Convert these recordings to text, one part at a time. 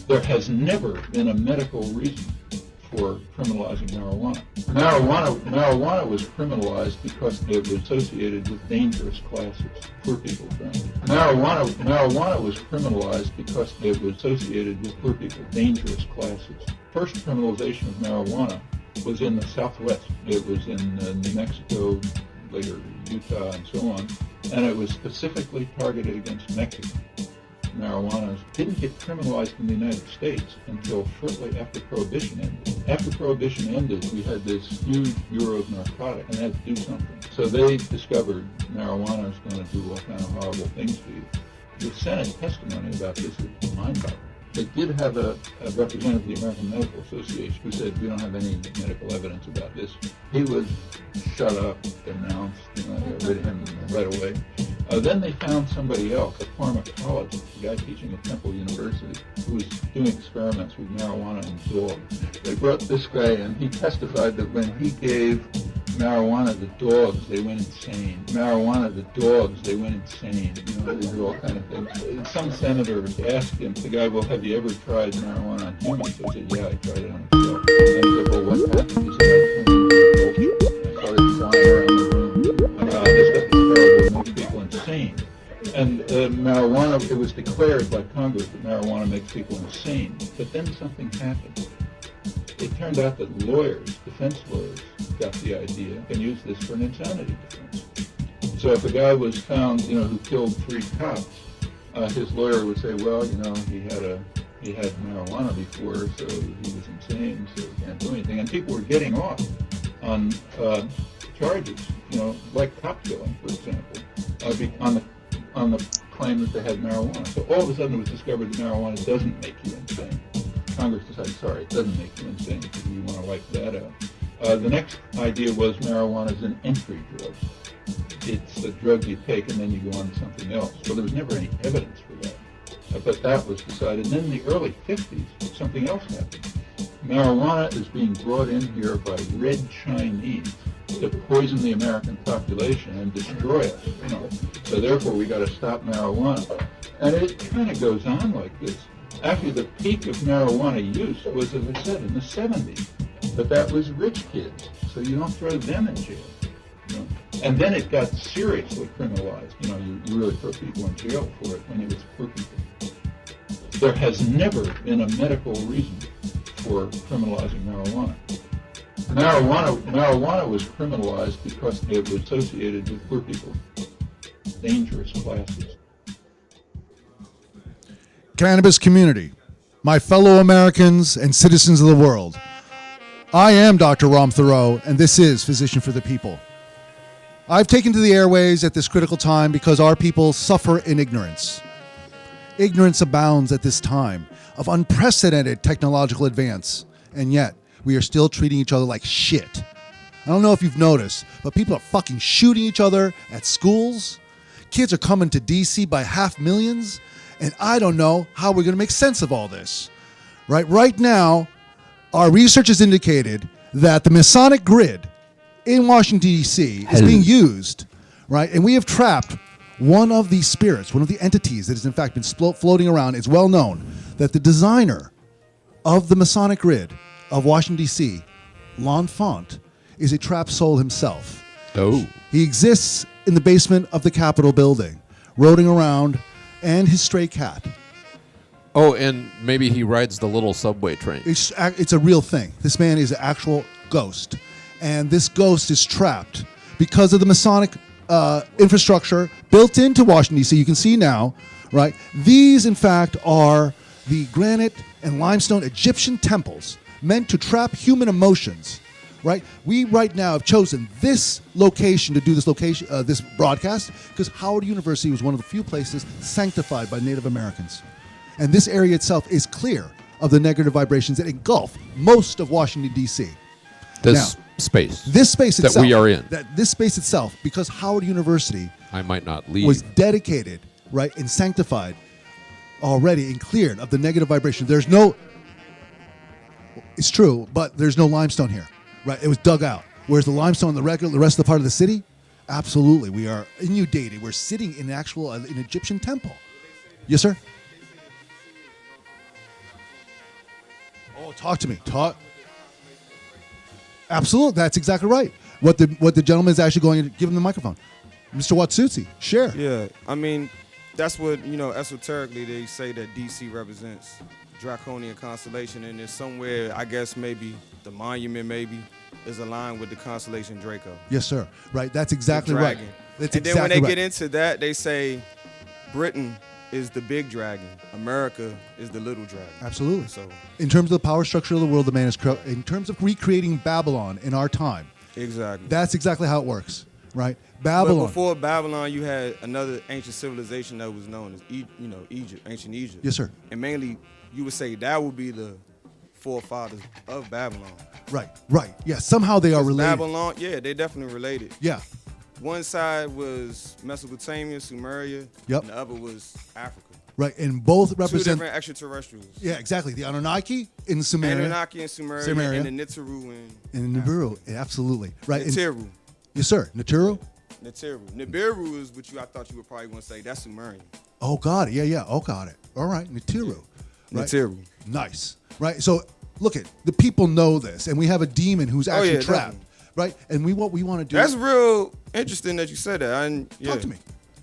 There has never been a medical reason for criminalizing marijuana. Marijuana was criminalized because it was associated with dangerous classes, poor people, frankly. Marijuana was criminalized because it was associated with poor people, dangerous classes. First criminalization of marijuana was in the Southwest. It was in New Mexico, later Utah, and so on, and it was specifically targeted against Mexicans. Marijuana didn't get criminalized in the United States until shortly after Prohibition ended. After Prohibition ended, we had this huge Bureau of Narcotics, and had to do something. So they discovered marijuana is going to do all kinds of horrible things to you. The Senate testimony about this is mind-boggling. They did have a representative of the American Medical Association who said, we don't have any medical evidence about this. He was shut up, denounced, got rid of him right away. Then they found somebody else, a pharmacologist, a guy teaching at Temple University, who was doing experiments with marijuana and dogs. They brought this guy in. He testified that when he gave marijuana to dogs, they went insane. Marijuana to dogs, they went insane. They do all kind of things. Some senators asked him, the guy, well, have you ever tried marijuana on humans? So he said, yeah, I tried it on myself. And he said, well, what happened? He said, I turned into a vulture. I started flying around the room. This stuff is terrible. It makes people insane. And marijuana, it was declared by Congress that marijuana makes people insane. But then something happened. It turned out that lawyers, defense lawyers, got the idea and used this for an insanity defense. So if a guy was found, who killed 3 cops, his lawyer would say, well, he had marijuana before, so he was insane, so he can't do anything. And people were getting off on charges, like cop killing, for example, on the claim that they had marijuana. So all of a sudden it was discovered that marijuana doesn't make you insane. Congress decided, sorry, it doesn't make you insane because we want to wipe that out. The next idea was marijuana is an entry drug. It's a drug you take and then you go on to something else. Well, there was never any evidence for that. But that was decided. And then in the early 50s, something else happened. Marijuana is being brought in here by red Chinese to poison the American population and destroy us. So therefore, we got to stop marijuana. And it kind of goes on like this. Actually, the peak of marijuana use was, as I said, in the 70s. But that was rich kids, so you don't throw them in jail. And then it got seriously criminalized. You really throw people in jail for it when it was poor people. There has never been a medical reason for criminalizing marijuana. Marijuana was criminalized because it was associated with poor people, dangerous classes. Cannabis community, my fellow Americans and citizens of the world. I am Dr. Ram Thoreau, and this is Physician for the People. I've taken to the airways at this critical time because our people suffer in ignorance. Ignorance abounds at this time of unprecedented technological advance, and yet we are still treating each other like shit. I don't know if you've noticed, but people are fucking shooting each other at schools. Kids are coming to DC by half millions, and I don't know how we're going to make sense of all this. Right now, our research has indicated that the Masonic grid in Washington, D.C. is being used, right? And we have trapped one of these spirits, one of the entities that has in fact been floating around. It's well known that the designer of the Masonic grid of Washington, D.C., L'Enfant, is a trapped soul himself. Oh. He exists in the basement of the Capitol building, roaming around, and his stray cat. Oh, and maybe he rides the little subway train. It's a real thing. This man is an actual ghost. And this ghost is trapped because of the Masonic infrastructure built into Washington, D.C. You can see now, right? These, in fact, are the granite and limestone Egyptian temples meant to trap human emotions, right? We right now have chosen this location to do this broadcast because Howard University was one of the few places sanctified by Native Americans. And this area itself is clear of the negative vibrations that engulf most of Washington, D.C. This space itself, that we are in. This space itself, because Howard University I might not leave. was dedicated, right, and sanctified already and cleared of the negative vibration. There's no, it's true, but there's no limestone here, right? It was dug out. Whereas the limestone in the rest of the part of the city, absolutely, we are inundated. We're sitting in an Egyptian temple. Yes, sir? Oh, talk to me. Talk. Absolutely, that's exactly right. What the gentleman is actually going to give him the microphone. Mr. Watsutsi, share. Yeah, I mean, that's what, esoterically they say that DC represents draconian constellation, and it's somewhere, I guess maybe the monument maybe is aligned with the constellation Draco. Yes, sir. Right, that's exactly right. That's and exactly then when they right. get into that, they say Britain is the big dragon, America is the little dragon. Absolutely. So, in terms of the power structure of the world, the man is in terms of recreating Babylon in our time. exactly. That's exactly how it works, right? But Babylon. before Babylon, you had another ancient civilization that was known as Egypt, ancient Egypt. Yes, sir. And mainly, you would say that would be the forefathers of Babylon. Right. Yeah, somehow they are related. Babylon, yeah, they definitely related. Yeah. One side was Mesopotamia, Sumeria, Yep. and the other was Africa. Right, and both Two represent. different extraterrestrials. Yeah, exactly. The Anunnaki in Sumeria. Anunnaki and Sumeria, and the Nibiru and Nibiru. Yeah, absolutely. Right. Nibiru. Yes, sir. Nibiru. Nibiru is what I thought you were probably going to say. That's Sumerian. Oh, got it. Yeah. Oh, got it. All right. Nibiru. Right? Nibiru. Nice. Right. So look at the people know this, and we have a demon who's actually trapped. Definitely. Right. And what we want to do. That's real interesting that you said that. Talk to me.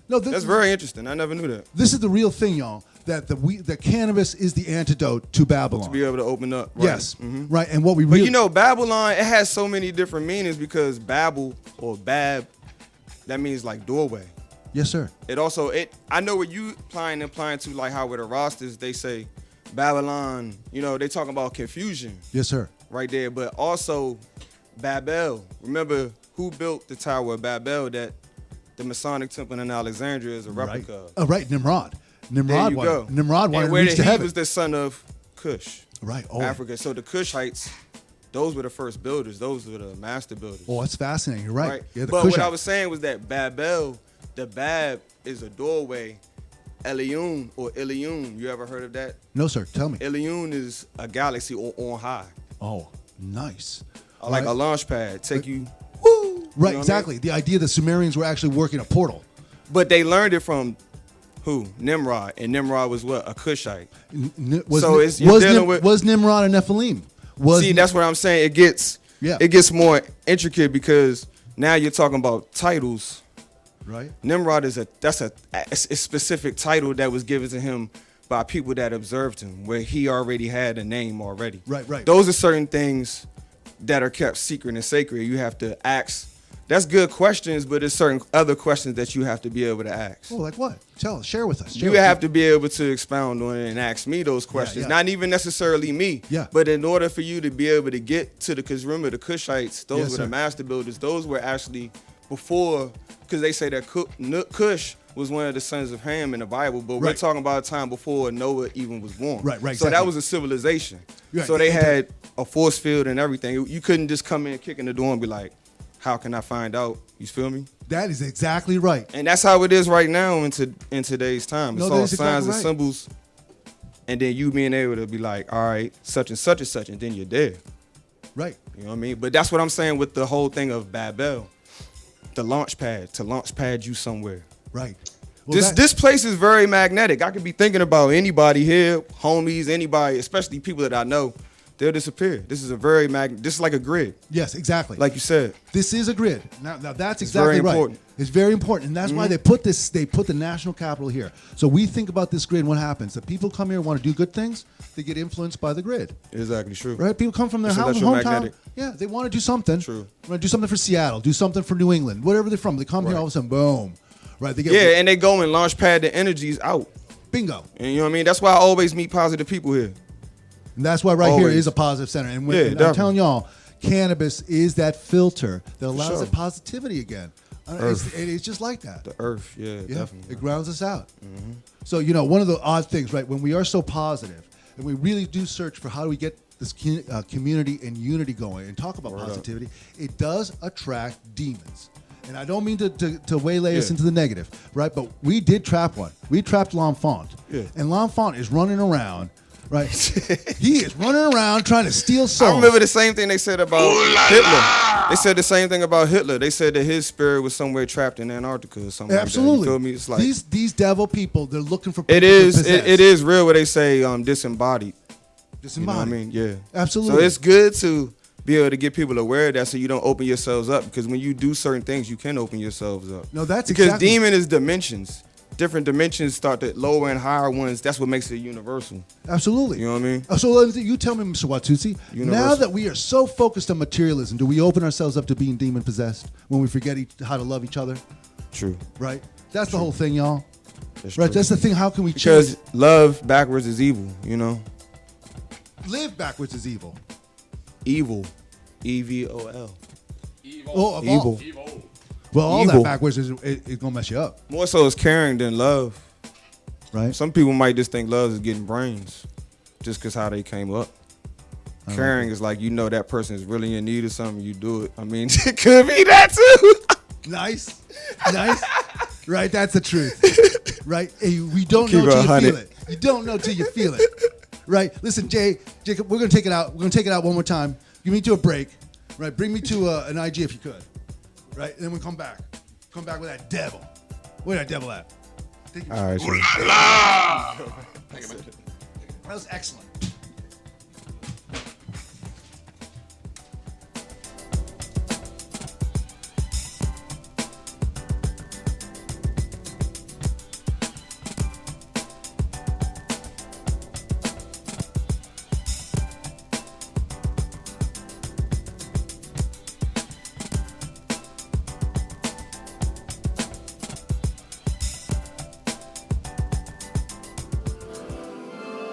No, That's very interesting. I never knew that. This is the real thing, y'all. That the cannabis is the antidote to Babylon. To be able to open up. Right. Yes. Mm-hmm. Right. And what we But really. Babylon, it has so many different meanings because Babel or Bab, that means like doorway. Yes, sir. It also, I know what you implying to, like how with the rosters, they say Babylon, they talking about confusion Yes, sir. right there. But also Babel. Remember who built the Tower of Babel that the Masonic Temple in Alexandria is a replica of? Right. Nimrod. There you go. Nimrod wanted and to where reach to he heaven. was the son of Cush. Right. Oh, Africa. So the Cushites, those were the first builders. Those were the master builders. Oh, that's fascinating. You're right. Yeah, But what I was saying was that Babel, the Bab is a doorway. Elion or Ilion, you ever heard of that? No, sir. Tell me. Ilion is a galaxy on high. Oh, nice. Like a launch pad. Take you. Woo! Right, know what exactly. The idea that Sumerians were actually working a portal. But they learned it from who? Nimrod. And Nimrod was what? A Cushite. Was dealing with. was Nimrod a Nephilim? That's what I'm saying. It gets more intricate because now you're talking about titles. Right. Nimrod is a specific title that was given to him by people that observed him, where he already had a name already. Right. Those are certain things that are kept secret and sacred. You have to ask. That's good questions, but there's certain other questions that you have to be able to ask. Oh, like what? Share with us. You have to be able to expound on it and ask me those questions. Yeah. Not even necessarily me. Yeah. But in order for you to be able to get to because remember the Cushites, those were sir. the master builders. Those were actually before, because they say that Cush was one of the sons of Ham in the Bible, but we're talking about a time before Noah even was born. Right, So exactly. that was a civilization. Right. So they had a force field and everything. You couldn't just come in, kick in the door and be like, how can I find out? You feel me? That is exactly right. And that's how it is right now in today's time. It's No, all that is signs exactly and symbols. And then you being able to be like, all right, such and such and such, and then you're there. Right. You know what I mean? But that's what I'm saying with the whole thing of Babel. The launch pad, to launch pad you somewhere. Right. Well, This place is very magnetic. I could be thinking about anybody here, homies, anybody, especially people that I know. They'll disappear. This is a very this is like a grid. Yes, exactly. Like you said. This is a grid. Now that's It's exactly very right. important. It's very important, and that's why they put the national capital here. So we think about this grid. What happens? The people come here want to do good things. They get influenced by the grid. Exactly true. Right? People come from their It's hometown. electromagnetic. Yeah, they want to do something. True. Want to do something for Seattle. Do something for New England. Whatever they're from, they come here. All of a sudden, boom. Right? They get And they go and launch pad the energies out. bingo. And you know what I mean? That's why I always meet positive people here. And that's why here Always. is a positive center. And, Yeah, and I'm definitely. telling y'all, cannabis is that filter that allows sure. that positivity again. It's just like that. The earth, yeah, definitely. It grounds us out. So, one of the odd things, right, when we are so positive and we really do search for how do we get this community and unity going and talk about positivity, it does attract demons. And I don't mean to waylay us into the negative, right? But we did trap one. We trapped L'Enfant. Yeah. And L'Enfant is running around, right? He is running around trying to steal souls. I remember the same thing they said about Hitler. They said the same thing about Hitler. They said that his spirit was somewhere trapped in Antarctica or something Absolutely. like that. You feel me? It's like these devil people, they're looking for people it to is possess. it is real what they say disembodied. You know what I Disembodied. mean? Yeah. Absolutely. So it's good to be able to get people aware of that so you don't open yourselves up, because when you do certain things, you can open yourselves up. No, that's because exactly- demon is dimensions. Different dimensions start at lower and higher ones. That's what makes it universal. Absolutely. You know what I mean? So you tell me, Mr. Watutsi, Universal. now that we are so focused on materialism, do we open ourselves up to being demon possessed when we forget how to love each other? True. Right? That's the whole thing, y'all. That's Right? true. That's the thing. How can we Because change? love backwards is evil, you know? Live backwards is evil. Evil. EVOL. Oh, of Evil. all- well, all Evil. that backwards is gonna mess you up, More so is caring than love. right? Some people might just think love is getting brains just because how they came up. Caring is like, you know, that person is really in need of something, you do it. I mean, it could be that too. Nice, nice. Right, that's the truth. Right, hey, we don't Keep know it till you 100. feel it. You don't know till you feel it. Right. Listen, Jacob, we're gonna take it out. We're gonna take it out one more time. Give me to a break. Right. Bring me to an IG if you could. Right, and then we come back. Come back with that devil. Where that devil at? Take it. All right, sure. That was excellent.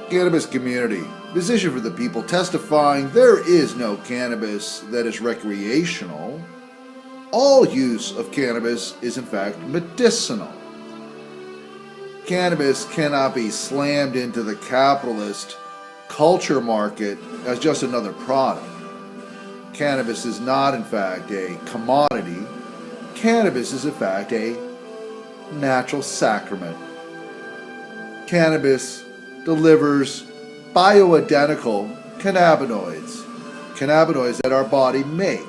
Cannabis community. Physician for the people testifying there is no cannabis that is recreational. All use of cannabis is in fact medicinal. Cannabis cannot be slammed into the capitalist culture market as just another product. Cannabis is not in fact a commodity. Cannabis is in fact a natural sacrament. Cannabis delivers bioidentical cannabinoids that our body make.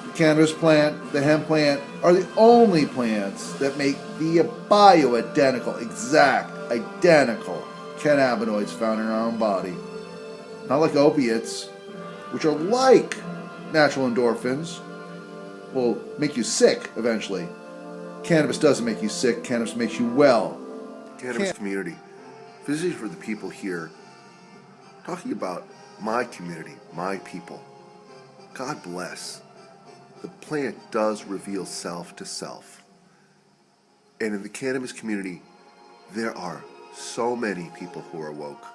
The cannabis plant, the hemp plant, are the only plants that make the bioidentical, exact, identical cannabinoids found in our own body. Not like opiates, which are like natural endorphins, will make you sick eventually. Cannabis doesn't make you sick, cannabis makes you well. Cannabis community. Physician for the people here, talking about my community, my people. God bless. The plant does reveal self to self. And in the cannabis community, there are so many people who are woke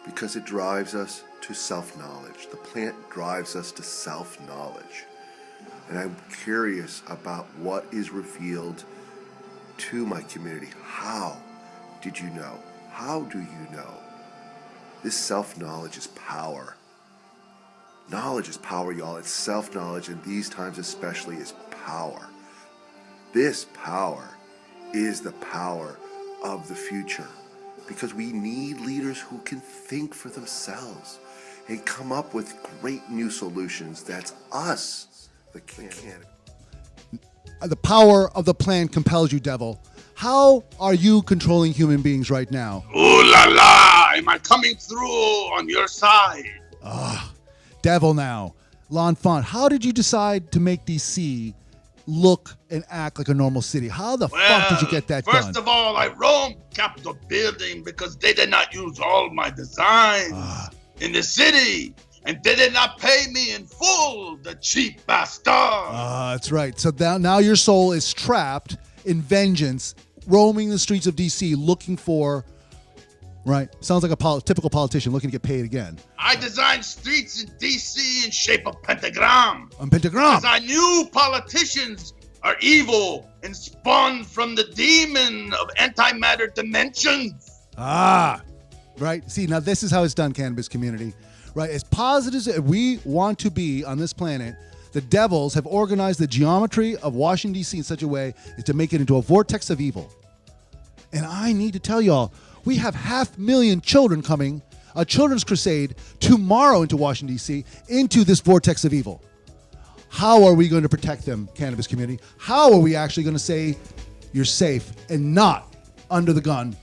because it drives us to self-knowledge. The plant drives us to self-knowledge. And I'm curious about what is revealed to my community. How did you know? How do you know? This self-knowledge is power. Knowledge is power, y'all. It's self-knowledge, and these times especially is power. This power is the power of the future, because we need leaders who can think for themselves and come up with great new solutions. That's us, the cannabis. The power of the plan compels you, devil. How are you controlling human beings right now? Ooh la la! Am I coming through on your side? Devil now. L'Enfant, how did you decide to make DC look and act like a normal city? How the fuck did you get that done? First of all, I roamed Capitol building because they did not use all my designs in the city. And they did not pay me in full, the cheap bastard. That's right. So now your soul is trapped in vengeance, roaming the streets of DC looking for, right? Sounds like a typical politician looking to get paid again. I designed streets in DC in shape of pentagram. On Pentagram. Because I knew politicians are evil and spawned from the demon of antimatter dimensions. Right. See, now this is how it's done, cannabis community. Right. As positive as we want to be on this planet, the devils have organized the geometry of Washington, D.C. in such a way as to make it into a vortex of evil. And I need to tell y'all, we have 500,000 children coming, a children's crusade tomorrow into Washington, D.C., into this vortex of evil. How are we going to protect them, cannabis community? How are we actually going to say you're safe and not under the gun,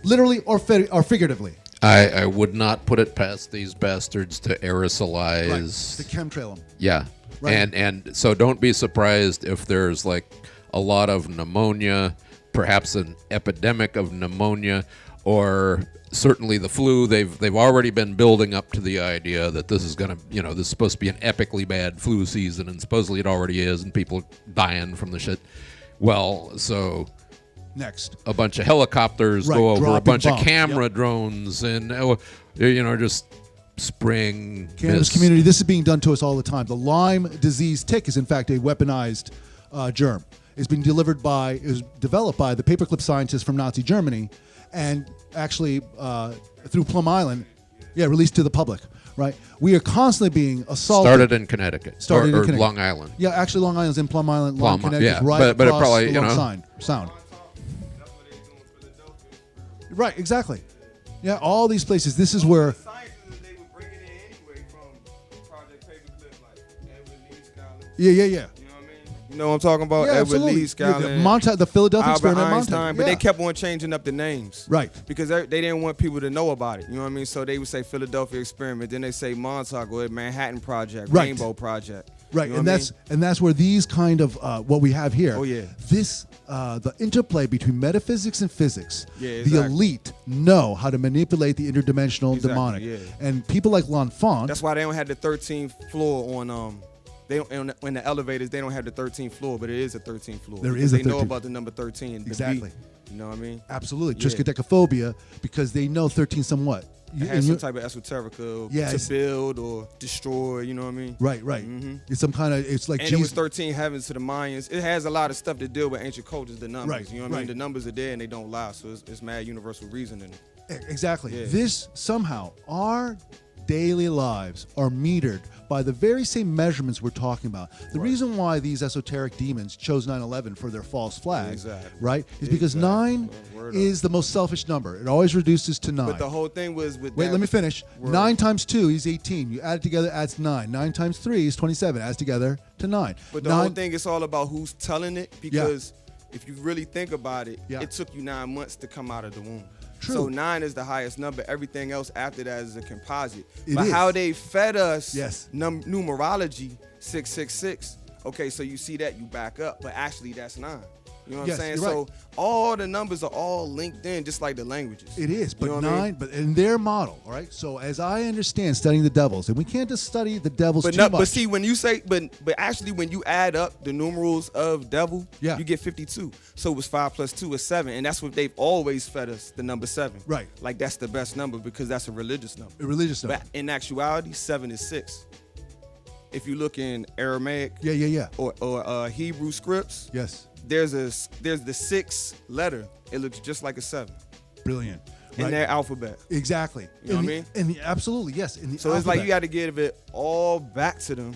literally or figuratively? I would not put it past these bastards to Right. aerosolize. To chemtrail them. Yeah. Right. And so don't be surprised if there's like a lot of pneumonia, perhaps an epidemic of pneumonia, or certainly the flu. They've already been building up to the idea that this is gonna, this is supposed to be an epically bad flu season, and supposedly it already is, and people dying from the shit. Well, so Next. a bunch of helicopters Right, go over, a dropping bunch of bombs, camera drones, and just spring Cannabis mist. community, this is being done to us all the time. The Lyme disease tick is in fact a weaponized germ. It's been developed by the paperclip scientists from Nazi Germany, and actually through Plum Island, released to the public. Right, we are constantly being assaulted. Started in Connecticut, Started in or Connecticut. Long Island. Yeah, actually, Long Island's in Plum Island. Long Plum, Connecticut, yeah. right But it across probably, the sound. Right, exactly. Yeah, all these places. This is where. Scientists they were bringing in anyway from Project Paperclip, like Edward Lee Scholar. Yeah. You know what I mean? You know what I'm talking about? Yeah, Edward absolutely. Lee Scholar. Yeah, the Philadelphia Albert experiment, Einstein, Montauk. but Yeah. they kept on changing up the names. Right. Because they didn't want people to know about it. You know what I mean? So they would say Philadelphia experiment, then they say Montauk or Manhattan Project, Right. Rainbow Project. Right, You know and what I mean? that's where these kind of what we have here. Oh, yeah. This the interplay between metaphysics and physics. Yeah, The exactly. elite know how to manipulate the interdimensional Exactly, demonic, yeah. and people like L'Enfant. That's why they don't have the 13th floor on they don't in the elevators. They don't have the 13th floor, but it is a 13th floor. There because is a they know 13th. about the number 13. The Exactly. beat, you know what I mean? Absolutely, Yeah. triskaidekaphobia, because they know 13 somewhat. It And has you- some type of esoterica Yeah, to it's- build or destroy. You know what I mean? Right. It's some kind of. It's like And it was Jesus. 13 heavens to the Mayans. It has a lot of stuff to deal with ancient cultures, the numbers. Right, You know what I right. mean? The numbers are there and they don't lie. So it's mad universal reasoning. Exactly. Yeah. This somehow our daily lives are metered by the very same measurements we're talking about. The reason why these esoteric demons chose 9/11 for their false flag, Exactly. right, is because Exactly. 9 Word up. is the most selfish number. It always reduces to 9. But the whole thing was with Wait, that let me was- finish. Word. 9 times 2 is 18. You add it together, adds 9. 9 times 3 is 27. Adds together to 9. But the whole thing is all about who's telling it, because if you really think about it, Yeah. it took you 9 months to come out of the womb. True. So 9 is the highest number. Everything else after that is a composite. It but is. how they fed us Yes. numerology 666. Okay, so you see that, you back up, but actually that's 9. You know what Yes, I'm saying? you're So right. all the numbers are all linked in, just like the languages. It is, You but know what I 9, mean? but in their model, all right? So as I understand studying the devils, and we can't just study the devils But too not, much. but see, when you say, but actually, when you add up the numerals of devil, Yeah. you get 52. So it was 5 plus 2 is 7, and that's what they've always fed us, the number 7. Right. Like that's the best number because that's a religious number. A religious number. But in actuality, 7 is 6. If you look in Aramaic Yeah. or Hebrew scripts, Yes. there's the 6th letter. It looks just like a 7 Brilliant. in Right? their alphabet. Exactly. You know what I mean? Absolutely, yes. In the So it's like alphabet. you got to give it all back to them.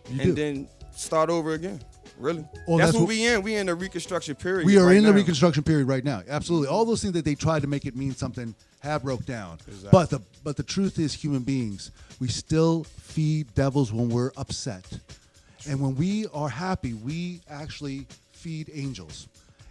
You and do. then start over again. Really? Well, that's that's what what- we in. We in the Reconstruction period. We are right in the now. Reconstruction period right now. Absolutely. All those things that they tried to make it mean something have broke down. Exactly. But the truth is, human beings, we still feed devils when we're upset. And when we are happy, we actually feed angels.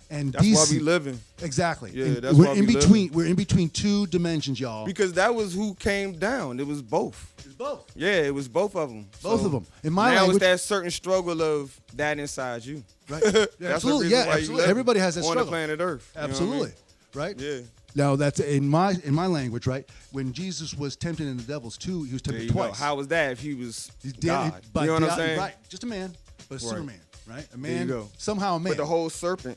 And That's why DC we living. Exactly. Yeah, And that's we're why in we between. living. We're in between two dimensions, y'all. Because that was who came down. It was both. It's both. Yeah, it was both of them. Both of 'em. In my now language- it's that certain struggle of that inside you. Right. That's the Absolutely. reason Yeah. why you Absolutely. live Everybody has that on struggle. the planet Earth. You know what I mean? Absolutely. Right. Yeah. Now that's in my language, right? When Jesus was tempted in the devil's too, he was There tempted you go. twice. How was that if he was He's dead, God? but You know what I'm the- saying? Right, just a man, but a Right. Superman, right? A There you man, go. somehow a man, But the whole serpent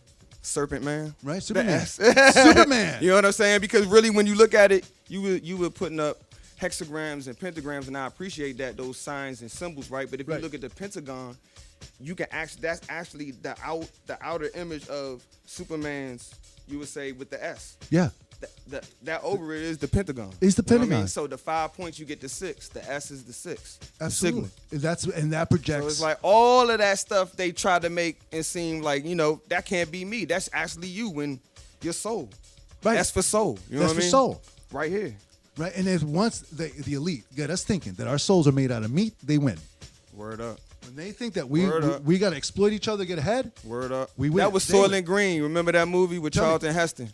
man. right? The Superman, S. Superman. You know what I'm saying? Because really, when you look at it, you were putting up hexagrams and pentagrams, and I appreciate that, those signs and symbols, right? But if Right. you look at the pentagon, you can actually that's actually the outer image of Superman's. You would say with the S. Yeah, That over it is the pentagon. It's the You know what I pentagon. mean? So the 5 points you get the 6. The S is the 6. the absolutely. signal. And that projects. So it's like all of that stuff they try to make it seem like, that can't be me. That's actually you when your soul. right. That's for soul. You know That's what I for mean? soul, Right here. right? And if once the elite get us thinking that our souls are made out of meat, they win. Word up. When they think that we Word up. got to exploit each other to get ahead, Word up. We win. That was They win. Soylent Green. Remember that movie with Tell me. Charlton Heston?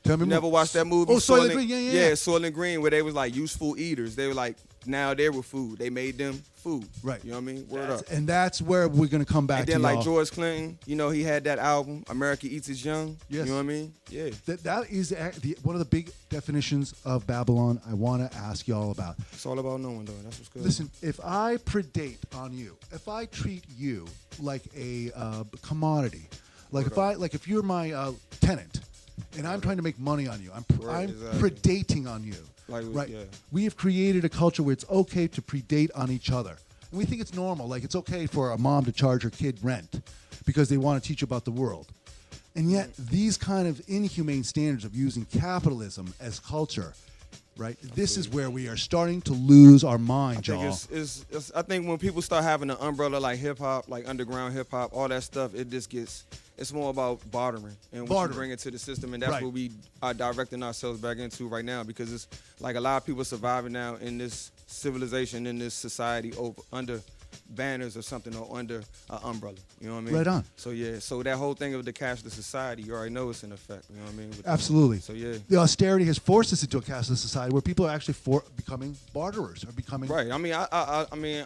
Tell me You more. never watched that movie? Oh, Soylent Green. Yeah. Soylent Green, where they was like useful eaters. They were like, now they were food. They made them food. Right. You know what I mean? Word up. And that's where we're gonna come back And then to like y'all. George Clinton, you know, he had that album, America Eats Its Young. Yes. You know what I mean? Yeah. That is one of the big definitions of Babylon I want to ask y'all about. It's all about knowing, though. That's what's good. Listen, if I predate on you, if I treat you like a commodity, like if you're my tenant, and I'm trying to make money on you, I'm exactly. predating on you. Like, right? yeah. We have created a culture where it's okay to predate on each other. And we think it's normal. Like it's okay for a mom to charge her kid rent because they want to teach about the world. And yet these kind of inhumane standards of using capitalism as culture, right? This is where we are starting to lose our mind, y'all. I think when people start having an umbrella like hip hop, like underground hip hop, all that stuff, it just gets. It's more about bartering and what you bring into the system, and that's Right. what we are directing ourselves back into right now, because it's like a lot of people surviving now in this civilization, in this society, under banners or something, or under an umbrella. You know what I mean? Right on. So yeah, so that whole thing of the cashless society, you already know it's in effect. You know what I mean? Absolutely. So yeah. The austerity has forced us into a cashless society where people are actually becoming barterers, or becoming Right. I mean,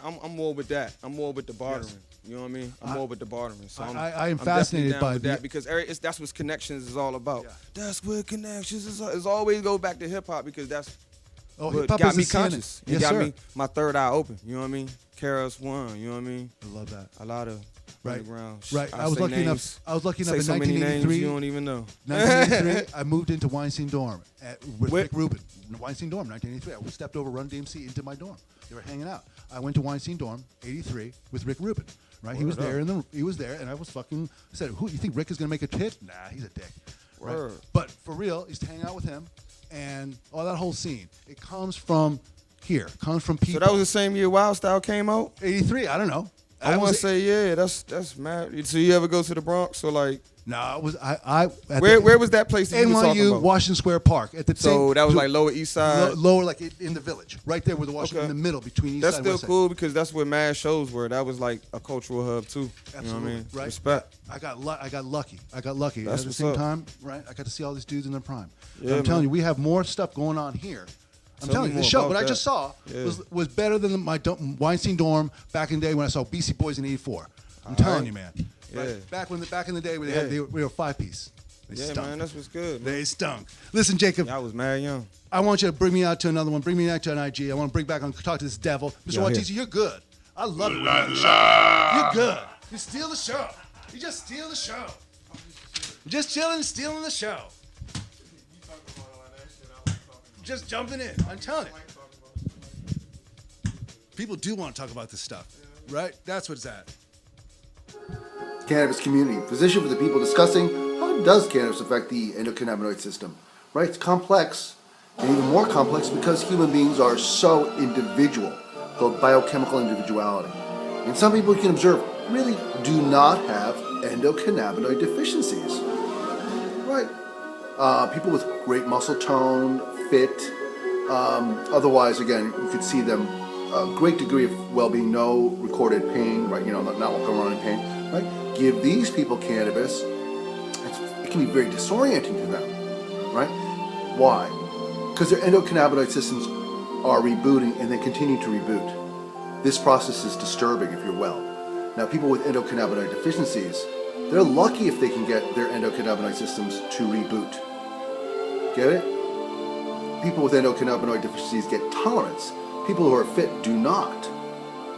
I'm more with that. I'm more with the bartering. Yes. You know what I mean? I'm more with the bartering. So I am I'm fascinated definitely down by with the- that, because that's what connections is all about. Yeah. That's what connections is. It's always go back to hip hop, because that's what hip hop got is me the CNN. conscious. It Yes, got sir. me my third eye open. You know what I mean? KRS One. You know what I mean? I love that. A lot of Right. underground. Right. I I was say lucky names, enough. I was lucky enough say in so many names 1983. you don't even know. 1983, I moved into Weinstein dorm with Where- Rick Rubin. Weinstein dorm, 1983. I stepped over Run DMC into my dorm. They were hanging out. I went to Weinstein dorm, 83, with Rick Rubin. Right, he was Word there, up. he was there, and I was fucking. I said, "Who you think Rick is gonna make a hit? Nah, he's a dick." Right? Word. But for real, he's hanging out with him, and all that whole scene. It comes from here. Comes from people. So that was the same year Wild Style came out. 83. I don't know. I want to say yeah. That's mad. So you ever go to the Bronx? Or like No, it was I. At where was that place that you were talking NYU, about? Washington Square Park. At the So same, that was like Lower East Side. lower, like in the village, right there, where the Washington Okay. in the middle between East That's Side and still West Side. cool, because that's where mad shows were. That was like a cultural hub too. Absolutely, You know what I mean? right? Respect. I got lucky. That's That's at the what's same up. time, right? I got to see all these dudes in their prime. Yeah, I'm telling man. you, we have more stuff going on here. I'm Tell telling me you, the more show, about what I that. just saw Yeah. was better than my Weinstein dorm back in the day when I saw BC Boys in '84. I'm telling right. you, man. Yeah. Right? Back in the day when Yeah. we were a 5-piece. They Yeah, stunk. man, that's what's good. Man. They stunk. Listen, Jacob, Y'all was mad young. I want you to bring me out to another one. Bring me out to an IG. I want to bring back and talk to this devil. Mr. Yeah, Ortiz, yeah. you're good. I love it when you're on the show. You're good. You steal the show. You just steal the show. You're just chilling, stealing the show. Just jumping in. I'm telling you. People do want to talk about this stuff, right? That's what it's at. Cannabis community, physician for the people, discussing how does cannabis affect the endocannabinoid system. Right? It's complex, and even more complex because human beings are so individual, called biochemical individuality. And some people you can observe really do not have endocannabinoid deficiencies. Right? People with great muscle tone, fit, otherwise, again, you could see them a great degree of well-being, no recorded pain, right? You know, not walking around in pain, right? Give these people cannabis, it can be very disorienting to them, right? Why? Because their endocannabinoid systems are rebooting and then continue to reboot. This process is disturbing if you're well. Now, people with endocannabinoid deficiencies, they're lucky if they can get their endocannabinoid systems to reboot. Get it? People with endocannabinoid deficiencies get tolerance. People who are fit do not.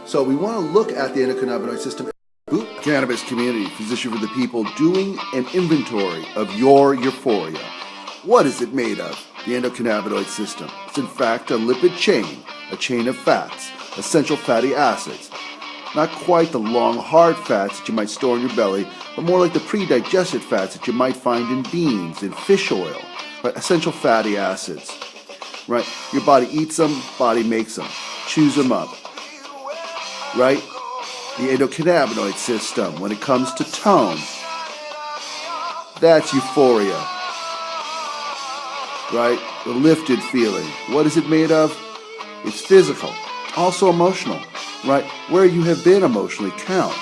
So we want to look at the endocannabinoid system. Boot Cannabis community, physician for the people, doing an inventory of your euphoria. What is it made of? The endocannabinoid system. It's in fact a lipid chain, a chain of fats, essential fatty acids. Not quite the long, hard fats that you might store in your belly, but more like the pre-digested fats that you might find in beans, in fish oil, right? Essential fatty acids. Right? Your body eats them, body makes them. Chews them up. Right? The endocannabinoid system, when it comes to tone, that's euphoria. Right? The lifted feeling. What is it made of? It's physical. Also emotional. Right? Where you have been emotionally counts.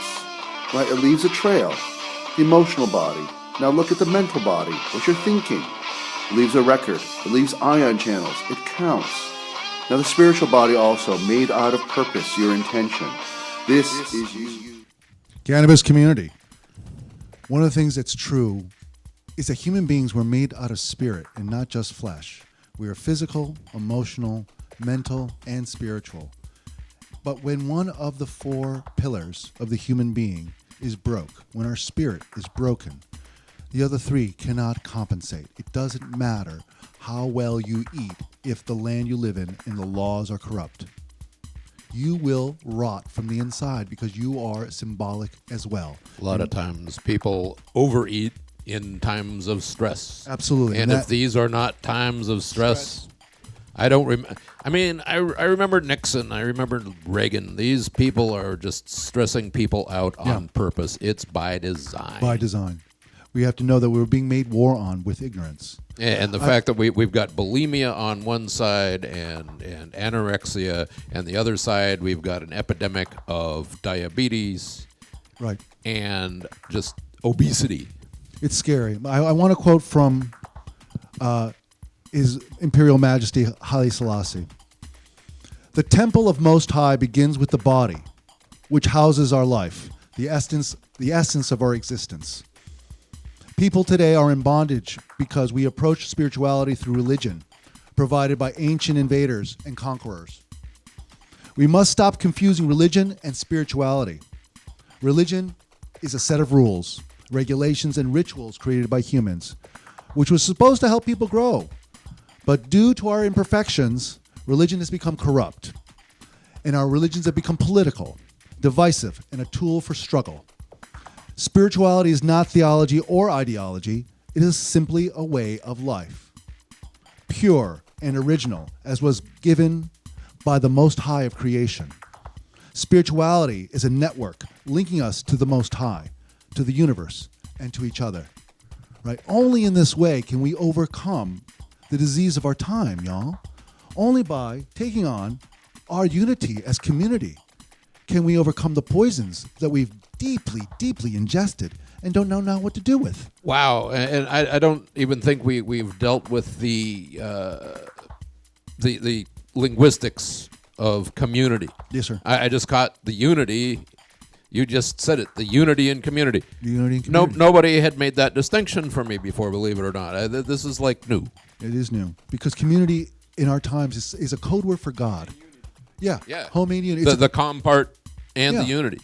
Right? It leaves a trail. The emotional body. Now look at the mental body. What you're thinking. It leaves a record. It leaves ion channels. It counts. Now the spiritual body also, made out of purpose, your intention. This is you. Cannabis community. One of the things that's true is that human beings were made out of spirit and not just flesh. We are physical, emotional, mental, and spiritual. But when one of the 4 pillars of the human being is broke, when our spirit is broken, the other 3 cannot compensate. It doesn't matter how well you eat if the land you live in and the laws are corrupt. You will rot from the inside because you are symbolic as well. A lot of times people overeat in times of stress. Absolutely. And if these are not times of stress. I don't remember. I mean, I remember Nixon. I remember Reagan. These people are just stressing people out on purpose. It's by design. By design. We have to know that we're being made war on with ignorance. And the fact that we've got bulimia on one side and anorexia, and the other side we've got an epidemic of diabetes, Right. and just obesity. It's scary. I want to quote from His Imperial Majesty Haile Selassie. The temple of Most High begins with the body, which houses our life, the essence of our existence. People today are in bondage because we approach spirituality through religion, provided by ancient invaders and conquerors. We must stop confusing religion and spirituality. Religion is a set of rules, regulations, and rituals created by humans, which was supposed to help people grow. But due to our imperfections, religion has become corrupt, and our religions have become political, divisive, and a tool for struggle. Spirituality is not theology or ideology. It is simply a way of life, pure and original, as was given by the Most High of creation. Spirituality is a network linking us to the Most High, to the universe, and to each other. Right? Only in this way can we overcome the disease of our time, y'all. Only by taking on our unity as community can we overcome the poisons that we've deeply, deeply ingested and don't know now what to do with. Wow, and I don't even think we've dealt with the linguistics of community. Yes, sir. I just caught the unity. You just said it, the unity in community. Unity in community. Nobody had made that distinction for me before, believe it or not. This is like new. It is new because community in our times is a code word for God. Yeah. Homemade unity. The calm part and the Yeah. unity.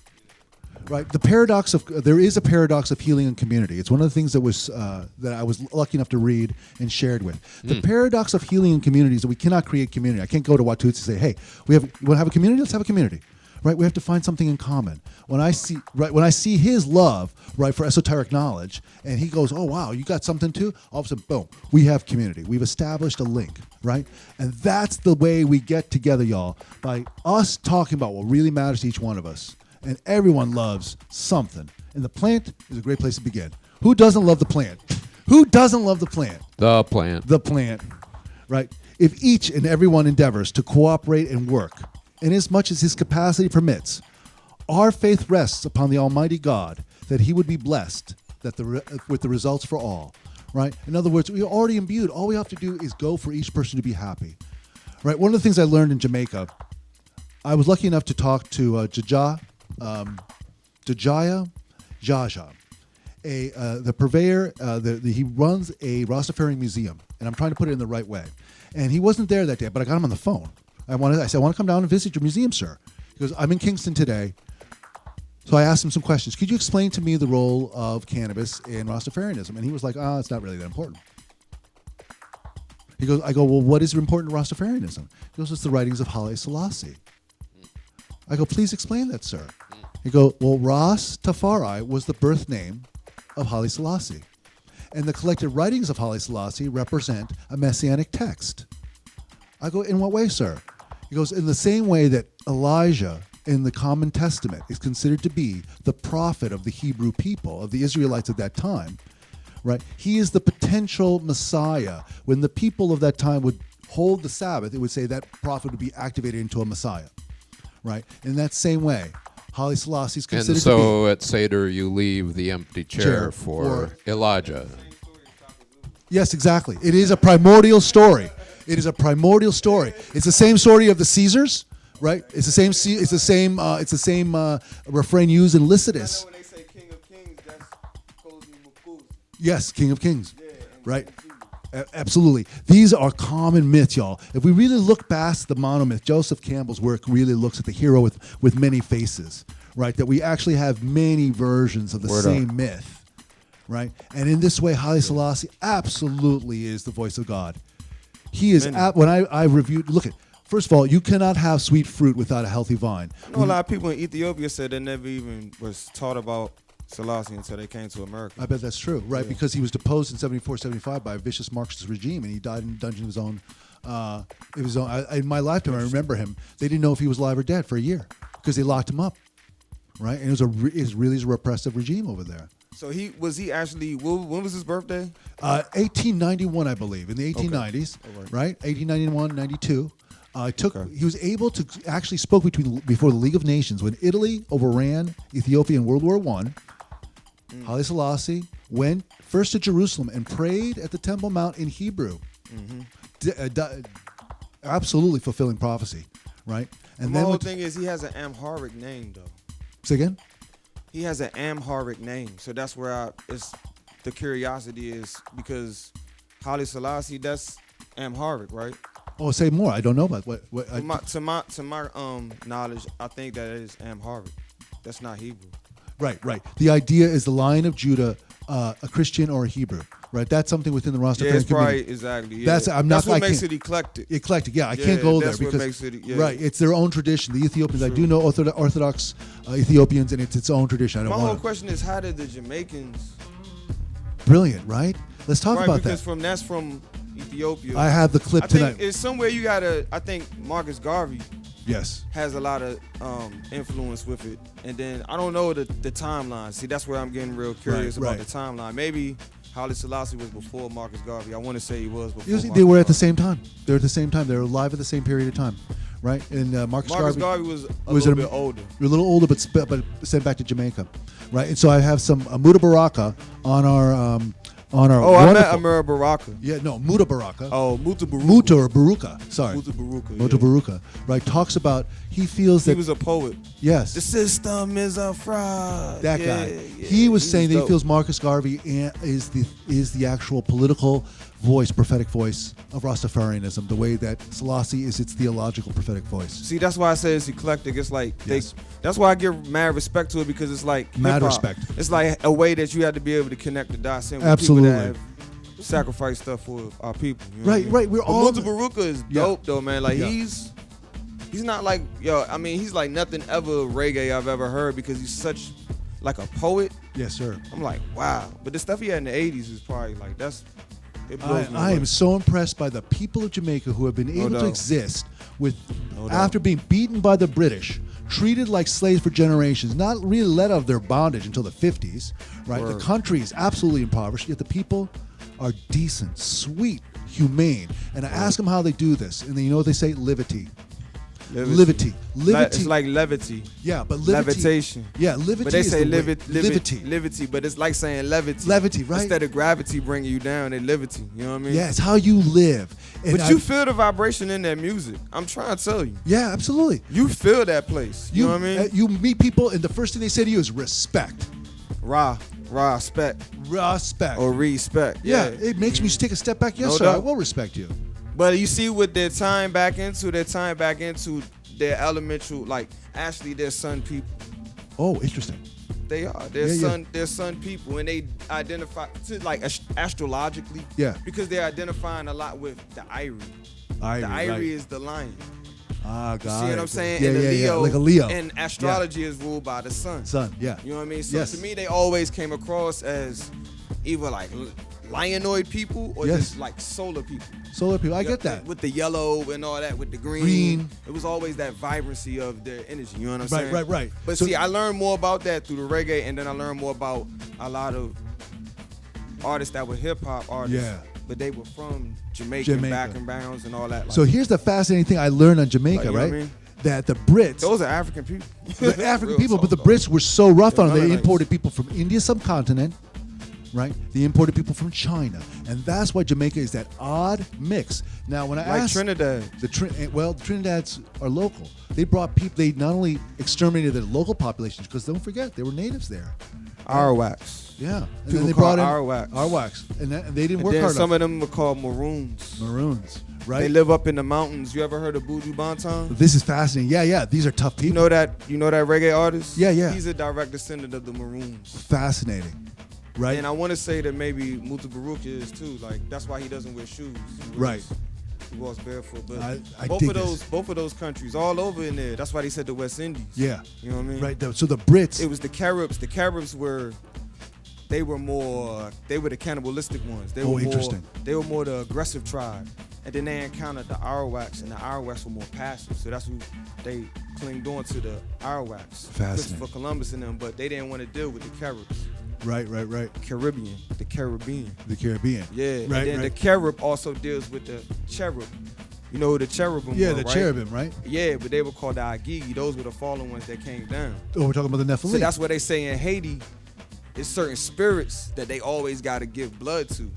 Right. There is a paradox of healing and community. It's one of the things that I was lucky enough to read and shared with. The paradox of healing and community is that we cannot create community. I can't go to Watutsi and say, hey, you want to have a community? Let's have a community. Right? We have to find something in common. When I see his love, right, for esoteric knowledge, and he goes, oh wow, you got something too? All of a sudden, boom, we have community. We've established a link, right? And that's the way we get together, y'all, by us talking about what really matters to each one of us. And everyone loves something. And the plant is a great place to begin. Who doesn't love the plant? Who doesn't love the plant? The plant. The plant, right? If each and everyone endeavors to cooperate and work, in as much as his capacity permits, our faith rests upon the Almighty God that he would be blessed with the results for all, right? In other words, we are already imbued. All we have to do is go for each person to be happy, right? One of the things I learned in Jamaica, I was lucky enough to talk to Jajaya Jaja, the purveyor. He runs a Rastafarian museum, and I'm trying to put it in the right way. And he wasn't there that day, but I got him on the phone. I said, I want to come down and visit your museum, sir. He goes, I'm in Kingston today. So I asked him some questions. Could you explain to me the role of cannabis in Rastafarianism? And he was like, it's not really that important. I go, well, what is important to Rastafarianism? He goes, it's the writings of Haile Selassie. I go, please explain that, sir. He goes, well, Ras Tafari was the birth name of Haile Selassie. And the collected writings of Haile Selassie represent a messianic text. I go, in what way, sir? He goes, in the same way that Elijah in the Common Testament is considered to be the prophet of the Hebrew people, of the Israelites at that time, right? He is the potential Messiah. When the people of that time would hold the Sabbath, it would say that prophet would be activated into a Messiah, right? In that same way, Haile Selassie is considered and so at Seder, you leave the empty chair for for Elijah. Yes, exactly. It is a primordial story. It is a primordial story. It's the same story of the Caesars, right? It's the same. It's the same. It's the same refrain used in Lycidas. When they say King of Kings, that's Cozy Mufuz. Yes, King of Kings, right? Absolutely. These are common myths, y'all. If we really look past the monomyth, Joseph Campbell's work really looks at the hero with many faces, right? That we actually have many versions of the same myth, right? And in this way, Haile Selassie absolutely is the voice of God. He is, when I reviewed, look at, first of all, you cannot have sweet fruit without a healthy vine. I know a lot of people in Ethiopia said they never even was taught about Selassie until they came to America. I bet that's true, right? Because he was deposed in 74, 75 by a vicious Marxist regime, and he died in a dungeon of his own. In my lifetime, I remember him. They didn't know if he was alive or dead for a year because they locked him up, right? And it was really a repressive regime over there. So he actually, when was his birthday? 1891, I believe, in the 1890s, right? 1891, 92. He was able to actually spoke before the League of Nations when Italy overran Ethiopia in World War I. Haile Selassie went first to Jerusalem and prayed at the Temple Mount in Hebrew. Absolutely fulfilling prophecy, right? And The whole thing is he has an Amharic name, though. Say again? He has an Amharic name, so that's where the curiosity is, because Haile Selassie, that's Amharic, right? Oh, say more. I don't know about what. To my knowledge, I think that is Amharic. That's not Hebrew. Right. The idea is the Lion of Judah, a Christian or a Hebrew, right? That's something within the Rastafarian Yeah, it's community. probably exactly. Yeah. That's what makes it eclectic. Eclectic, yeah. I can't go there that's what because makes it, right, it's their own tradition. The Ethiopians, I do know Orthodox Ethiopians, and it's its own tradition. My whole question is, how did the Jamaicans? Brilliant, right? Let's talk about that. Because that's from Ethiopia. I have the clip I tonight. think it's somewhere you gotta. I think Marcus Garvey Yes. has a lot of influence with it, and then I don't know the timeline. See, that's where I'm getting real curious about the timeline. Maybe Haile Selassie was before Marcus Garvey. I want to say he was before. They were at the same time. They were at the same time. They were alive at the same period of time, right? And Marcus Garvey was a little bit older. A little older, but sent back to Jamaica, right? And so I have some Muda Baraka on our. Oh, I met Amira Baraka. Yeah, no, Muta Baraka. Oh, Muta Baruka. Muta or Baruka. Sorry. Muta Baruka. Muta Baruka. Right. Talks about he feels that he was a poet. Yes. The system is a fraud. That guy. He was saying that he feels Marcus Garvey is the actual political voice, prophetic voice of Rastafarianism, the way that Selassie is its theological prophetic voice. See, that's why I say it's eclectic. It's like that's why I give mad respect to it, because it's like mad hip-hop. respect. It's like a way that you have to be able to connect the dots in with Absolutely. people that have sacrificed stuff for our people. You know Right. We're all. Muta Baruka is dope though, man. Like he's not like he's like nothing ever reggae I've ever heard, because he's such like a poet. Yes, sir. I'm like, wow. But the stuff he had in the 80s is probably like it blows me I away. am so impressed by the people of Jamaica who have been able to exist after being beaten by the British, treated like slaves for generations, not really let out of their bondage until the 50s, right? Word. The country is absolutely impoverished, yet the people are decent, sweet, humane. And I ask them how they do this, and then you know what they say? Livity. It's like levity. Yeah, but levity. Levitation. Yeah, levity. But they say levity. levity, but it's like saying levity. Levity, right? Instead of gravity bringing you down, it's levity. You know what I mean? Yeah, it's how you live. And But you feel the vibration in that music. I'm trying to tell you. Yeah, absolutely. You feel that place. You know what I mean? You meet people, and the first thing they say to you is respect. Respect. Respect. Or respect. Yeah, it makes me take a step back. Yes, No sir, I doubt. will respect you. But you see what they're tying back into their elemental, like actually they're sun people. Oh, interesting. They are. They're sun people, and they identify like astrologically. Yeah. Because they're identifying a lot with the Irie. The Irie is the lion. Ah, got See it. what I'm saying? Yeah, And the Leo, like a Leo. And astrology is ruled by the sun. Sun, yeah. You know what I mean? So Yes. to me, they always came across as either like lion-oid people or just like solar people. Solar people, I get that. With the yellow and all that, with the green. It was always that vibrancy of their energy. You know what I'm saying? Right. But So- see, I learned more about that through the reggae, and then I learned more about a lot of artists that were hip-hop artists. Yeah. But they were from Jamaican backgrounds and all that. Like, So here's the fascinating thing I learned on Jamaica, Like, you know right? what I mean? That the Brits, those are African people. the African Real people, but the talk, though. Brits were so rough on them. They're They Mennonites. imported people from India subcontinent, right? They imported people from China, and that's why Jamaica is that odd mix. Now, when I Like asked Trinidad. the Trinidadians are local. They brought people. They not only exterminated the local populations, because don't forget there were natives there. Arawaks. Yeah, and People then they call brought in Arawaks. Arawaks, and they didn't And work then hard some enough. of them were called Maroons. Maroons, right? They live up in the mountains. You ever heard of Buju Banton? This is fascinating. Yeah, these are tough people. You know that reggae artist? Yeah. He's a direct descendant of the Maroons. Fascinating, right? And I want to say that maybe Muta Baruch is too. Like that's why he doesn't wear shoes. Right. He walks barefoot. But I both dig of those this. both of those countries, all over in there. That's why they said the West Indies. Yeah, You know what I mean? right. So the Brits. It was the Caribs. The Caribs were the cannibalistic ones. They Oh, were interesting. They were more the aggressive tribe. And then they encountered the Arawaks, and the Arawaks were more passive. So that's who they clinged on to, the Arawaks. Fascinating. For Columbus and them, but they didn't want to deal with the Caribs. Right. The Caribbean. The Caribbean. Yeah. Right. And then the Carib also deals with the cherub. You know who the cherubim Yeah, were, the right? cherubim, right? Yeah, but they were called the Agigi. Those were the fallen ones that came down. Oh, we're talking about the Nephilim. So that's what they say in Haiti. It's certain spirits that they always got to give blood to,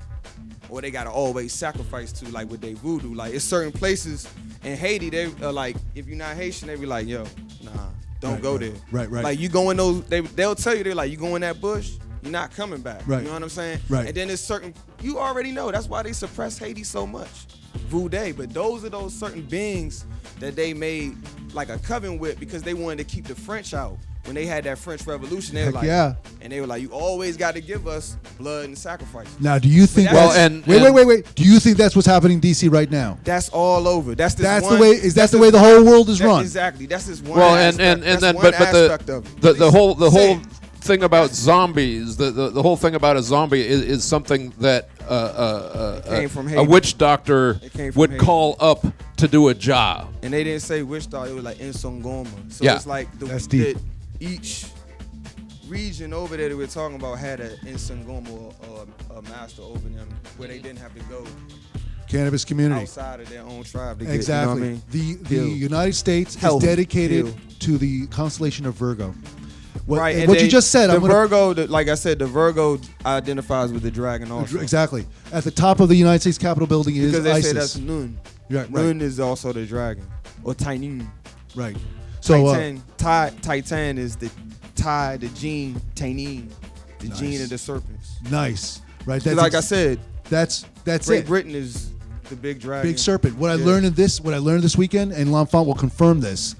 or they got to always sacrifice to, like with their voodoo. Like it's certain places in Haiti, they are like, if you're not Haitian, they be like, yo, nah, don't go there. Right. Like you go in those, they'll tell you, they're like, you go in that bush, you're not coming back. Right. You know what I'm saying? Right. And then there's certain, you already know, that's why they suppress Haiti so much. Voodoo. But those are those certain beings that they made like a coven with because they wanted to keep the French out. When they had that French Revolution, they were Heck like, yeah. and they were like, you always got to give us blood and sacrifice. Now, do you think? Well, wait. Do you think that's what's happening in DC right now? That's all over. That's the way. Is that the way the whole world is run? Exactly. That's just one. Well, aspect. and That's then one aspect of it. the whole Say it. thing about zombies, the whole thing about a zombie is something that came from a Haiti. witch doctor It came from would Haiti. call up to do a job. And they didn't say witch doctor. It was like Nsongoma. So Yeah. it's like That's deep. each region over there that we're talking about had an Nsongoma or a master over them where they didn't have to go Cannabis community. outside of their own tribe to get, Exactly. you know what I mean? The Heal. United States Health. is dedicated Heal. to the constellation of Virgo. What, Right, and and what you they- just said, the I'm gonna, Virgo, like I said, the Virgo identifies with the dragon also. exactly. At the top of the United States Capitol building is Because they ISIS. say that's Nun. Right. Nun is also the dragon, or Tainin. Right. So Titan is the the gene, Tainin, the Nice. gene of the serpents. nice. Right. 'Cause like I said, that's Great it. Britain is the big dragon. Big serpent. What I Yeah. learned this weekend, and L'Enfant will confirm this,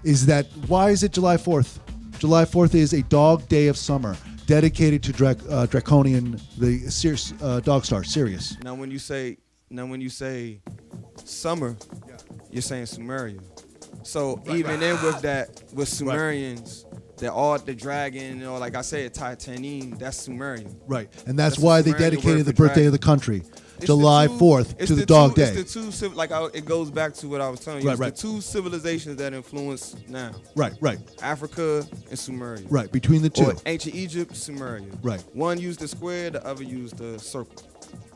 is that why is it July 4th? July 4th is a dog day of summer dedicated to Draconian, the Sirius, dog star, Sirius. Now when you say summer, you're saying Sumeria. So even then with Sumerians, they're all the dragon, you know, like I said, Titanin, that's Sumerian. Right. And that's That's why the they Sumerian dedicated word the for birthday dragon. of the country, It's July the two- 4th, it's to the dog day. It's the two it goes back to what I was telling you. Right, It's right. the two civilizations that influence now. Right. Africa and Sumeria. Right. Between the two. Or ancient Egypt, Sumeria. Right. One used the square, the other used the circle.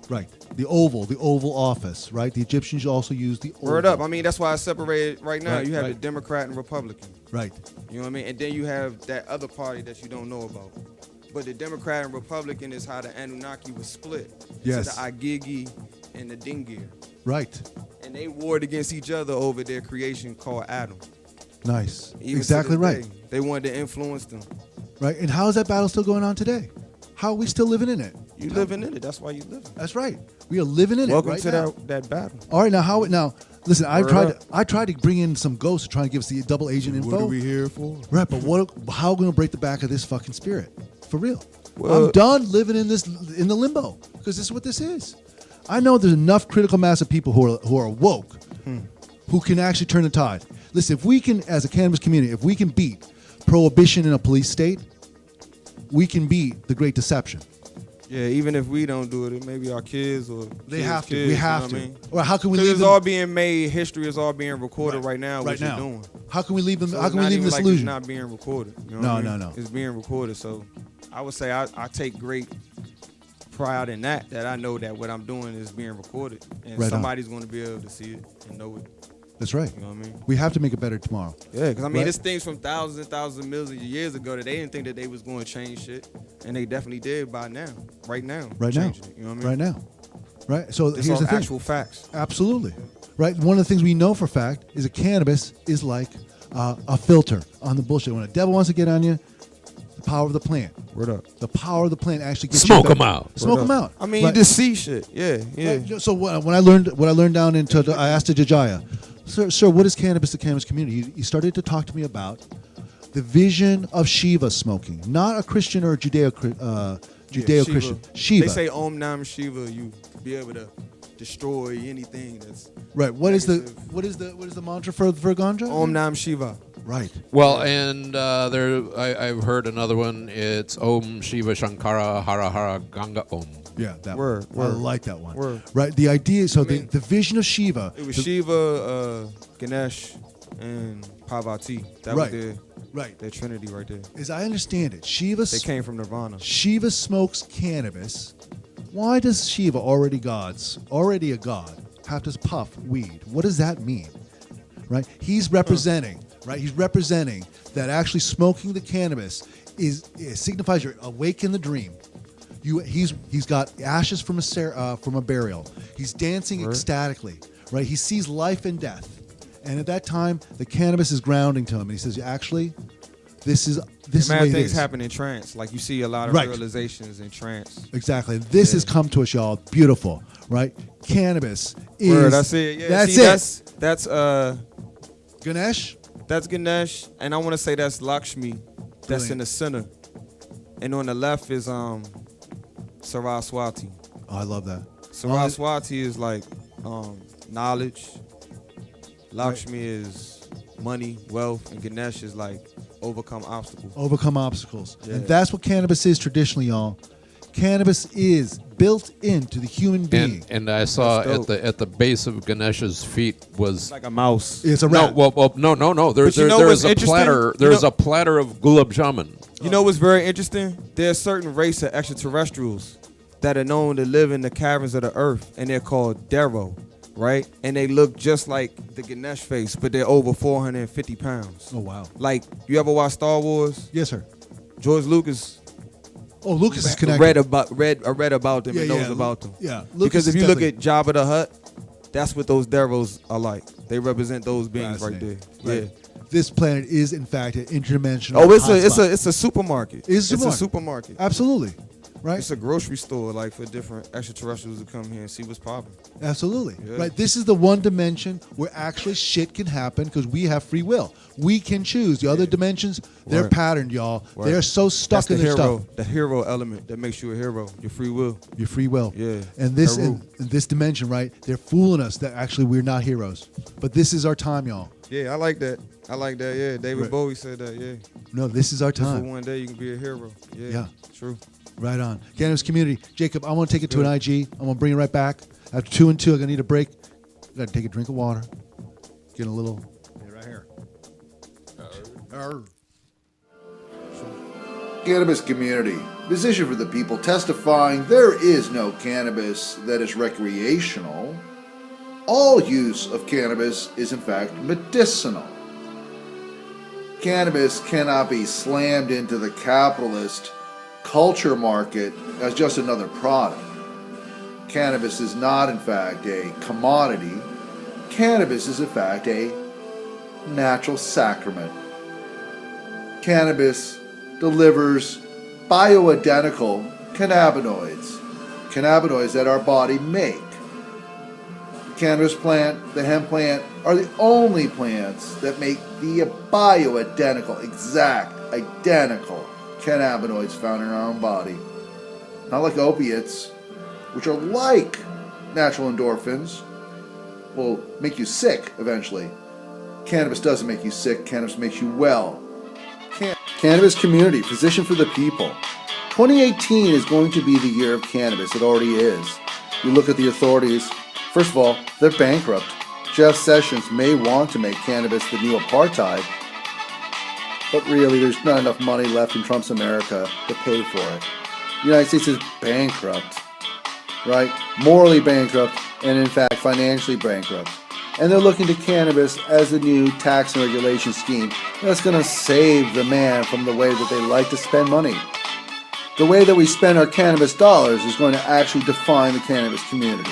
Right. The Oval Office, right? The Egyptians also used the oval. Word up. I mean, that's why I separated right now. Right, You have right. the Democrat and Republican. Right. You know what I mean? And then you have that other party that you don't know about. But the Democrat and Republican is how the Anunnaki was split. Yes. To the Agigi and the Dingir. Right. And they warred against each other over their creation called Adam. Nice. Even to Exactly this right. day, they wanted to influence them. Right. And how is that battle still going on today? How are we still living in it? You living in it. That's why you living. That's right. We are living in Welcome it right to now. that battle. All right, now listen, Word up. I tried to bring in some ghosts to try to give us the double agent info. What are we here for? Right, but how are we gonna break the back of this fucking spirit? For real. Well- I'm done living in the limbo, because this is what this is. I know there's enough critical mass of people who are woke, who can actually turn the tide. Listen, if we can, as a cannabis community, if we can beat prohibition in a police state, we can beat the Great Deception. Yeah, even if we don't do it, maybe our kids or They kids' have to. kids, We you have know to. what I mean? Or how can we 'Cause leave it's them all being made, history is all being recorded right now. right What now? you're doing. How can we leave them? So How it's can we not leave even this like illusion? It's not being recorded. You know No, what I mean? no. It's being recorded. So I would say I take great pride in that I know that what I'm doing is being recorded, and Right on. somebody's going to be able to see it and know it. That's right. You know what I mean? We have to make it better tomorrow. Yeah, because I mean, Right. it's things from thousands and thousands of millions of years ago that they didn't think that they was going to change shit, and they definitely did by now, right now. Right now. changing it, you know what I mean? Right now. Right? So It's here's all the thing. actual facts. Absolutely. Right? One of the things we know for a fact is that cannabis is like a filter on the bullshit. When a devil wants to get on you, the power of the plant. Word up. The power of the plant actually gets Smoke you 'em out. Smoke them out. I mean, Right. you just see shit. Yeah, yeah. Right. So when I learned down into, I asked the Jajaya, sir, what is cannabis? The cannabis community. He started to talk to me about the vision of Shiva smoking, not a Christian or a Judeo-Christian. Shiva. They say Om Nam Shiva. You be able to destroy anything that's Right. What is the negative. what is the mantra for ganja? Om Nam Shiva. Right. Well, and I've heard another one. It's Om Shiva Shankara Hara Hara Ganga Om. Yeah, that Word, one. I word. like that one. Word. Right. The idea. So mean- the vision of Shiva. It was the- Shiva, Ganesh, and Parvati. That Right. was Right. their trinity right there. As I understand it, Shiva They came from Nirvana. Shiva smokes cannabis. Why does Shiva, already a god, have to puff weed? What does that mean? Right? He's representing, right? He's representing that actually smoking the cannabis signifies you're awake in the dream. He's got ashes from a burial. He's dancing Right. ecstatically, right? He sees life and death. And at that time, the cannabis is grounding to him. And he says, actually, this is the Mad way it things is. happen in trance. Like you see a lot of Right. realizations in trance. Exactly. This has come to us, y'all. Beautiful, right? Cannabis is. Word, that's it. Yeah, that's see, it. That's Ganesh. that's Ganesh, and I want to say that's Lakshmi. That's Brilliant. in the center, and on the left is Saraswati. Oh, I love that. Saraswati is like knowledge. Lakshmi is money, wealth, and Ganesh is like overcome obstacles. Overcome obstacles, Yeah. and that's what cannabis is traditionally, y'all. Cannabis is built into the human being. And I saw That's dope. at the base of Ganesh's feet was Like a mouse. It's a no, rat. well, no. There's But you know there what's is a interesting? platter. You There's know- a platter of gulab jamun. You know what's very interesting? There's a certain race of extraterrestrials that are known to live in the caverns of the earth, and they're called Dero, right? And they look just like the Ganesh face, but they're over 450 pounds. Oh wow. Like, you ever watch Star Wars? Yes, sir. George Lucas Oh, Lucas is connected. read about them and knows about them. Yeah. Lucas Because if is you look definitely- at Jabba the Hutt, that's what those Deros are like. They represent those beings right there. Right. Yeah. This planet is in fact an interdimensional. Oh, it's hotspot. a supermarket. It's a supermarket. Absolutely. Right. It's a grocery store, like for different extraterrestrials to come here and see what's popping. Absolutely. Yeah. Right. This is the one dimension where actually shit can happen because we have free will. We can choose. The other dimensions, they're Word. patterned, y'all. Word. They're so stuck That's the in their hero, stuff. the hero element that makes you a hero. Your free will. Your free will. Yeah. And this Haru. in this dimension, right? They're fooling us that actually we're not heroes. But this is our time, y'all. Yeah, I like that. Yeah, David Right. Bowie said that. Yeah. No, this is our Just for time. one day you can be a hero. Yeah. Yeah. True. Right on. Cannabis community. Jacob, I want to take it to an Good. IG. I'm going to bring it right back. After 2 and 2, I'm going to need a break. Got to take a drink of water. Get a little. Right here. Arr. Cannabis community. Physician for the people testifying there is no cannabis that is recreational. All use of cannabis is in fact medicinal. Cannabis cannot be slammed into the capitalist culture market as just another product. Cannabis is not in fact a commodity. Cannabis is in fact a natural sacrament. Cannabis delivers bioidentical cannabinoids that our body make. The cannabis plant, the hemp plant, are the only plants that make the bioidentical, identical cannabinoids found in our own body. Not like opiates, which are like natural endorphins, will make you sick eventually. Cannabis doesn't make you sick, cannabis makes you well. Cannabis community, physician for the people. 2018 is going to be the year of cannabis. It already is. You look at the authorities. First of all, they're bankrupt. Jeff Sessions may want to make cannabis the new apartheid, but really there's not enough money left in Trump's America to pay for it. The United States is bankrupt, right? Morally bankrupt, and in fact financially bankrupt. and they're looking to cannabis as a new tax and regulation scheme that's going to save the man from the way that they like to spend money. The way that we spend our cannabis dollars is going to actually define the cannabis community.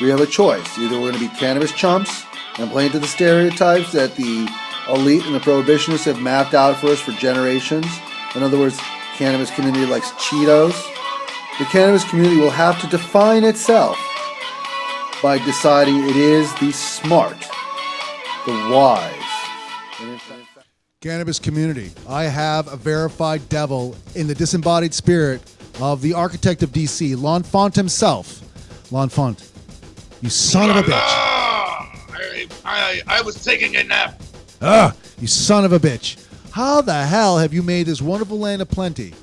We have a choice. Either we're going to be cannabis chumps and play into the stereotypes that the elite and the prohibitionists have mapped out for us for generations. In other words, cannabis community likes Cheetos. The cannabis community will have to define itself by deciding it is the smart, the wise, and in fact, Cannabis community. I have a verified devil in the disembodied spirit of the architect of DC, L'Enfant himself. L'Enfant, you son of a bitch. I was taking a nap. You son of a bitch. How the hell have you made this wonderful land of plenty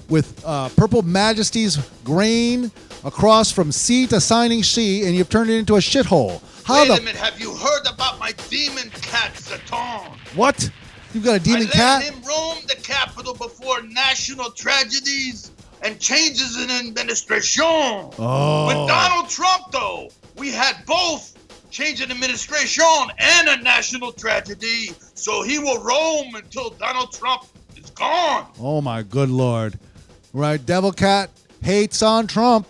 with Purple Majesty's grain across from sea to shining sea, and you've turned it into a shithole? Wait a minute, have you heard about my demon cat, Satan? What? You've got a demon cat? I let him roam the capital before national tragedies and changes in administration. Oh. With Donald Trump, though, we had both change in administration and a national tragedy. So he will roam until Donald Trump is gone. Oh, my good Lord. Right, devil cat hates on Trump.